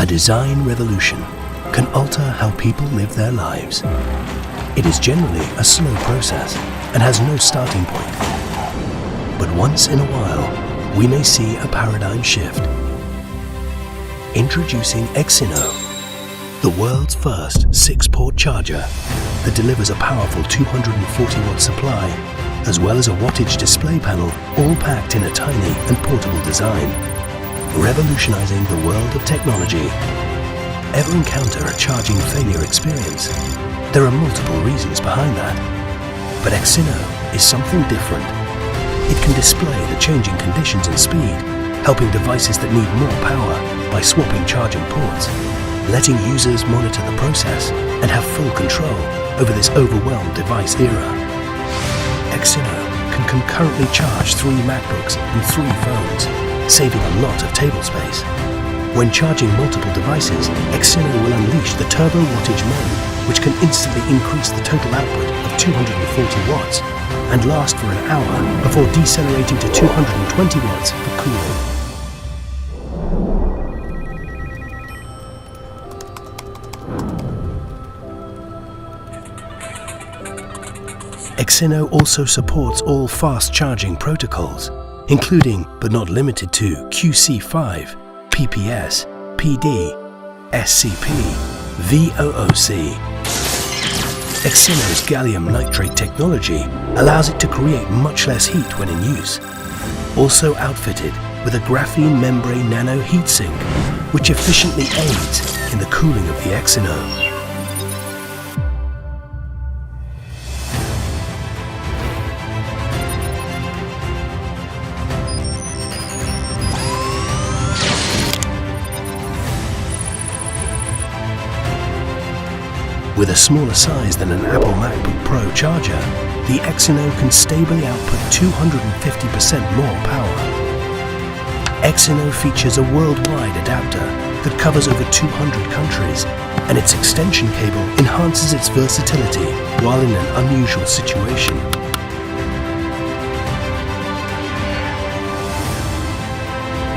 A design revolution can alter how people live their lives. It is generally a slow process and has no starting point. But once in a while, we may see a paradigm shift. Introducing EXINNO, the world's first 6-port charger that delivers a powerful 240-watt supply, as well as a wattage display panel, all packed in a tiny and portable design, revolutionizing the world of technology. Ever encounter a charging failure experience? There are multiple reasons behind that. But EXINNO is something different. It can display the changing conditions and speed, helping devices that need more power by swapping charging ports, letting users monitor the process and have full control over this overwhelmed device era. EXINNO can concurrently charge 3 MacBooks and 3 phones, saving a lot of table space. When charging multiple devices, EXINNO will unleash the turbo wattage mode, which can instantly increase the total output of 240 watts and last for an hour before decelerating to 220 watts for cooling. EXINNO also supports all fast charging protocols, including but not limited to QC5, PPS, PD, SCP, VOOC. EXINNO's gallium nitrate technology allows it to create much less heat when in use. Also outfitted with a graphene membrane nano heatsink, which efficiently aids in the cooling of the EXINNO. With a smaller size than an Apple MacBook Pro charger, the EXINNO can stably output 250% more power. EXINNO features a worldwide adapter that covers over 200 countries, and its extension cable enhances its versatility while in an unusual situation.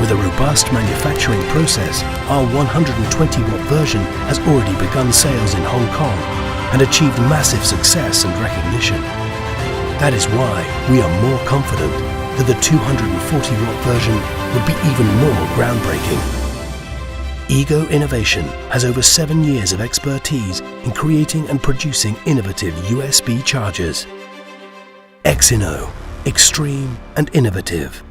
With a robust manufacturing process, our 120-watt version has already begun sales in Hong Kong and achieved massive success and recognition. That is why we are more confident that the 240-watt version would be even more groundbreaking. Ego Innovation has over 7 years of expertise in creating and producing innovative USB chargers. EXINNO, extreme and innovative.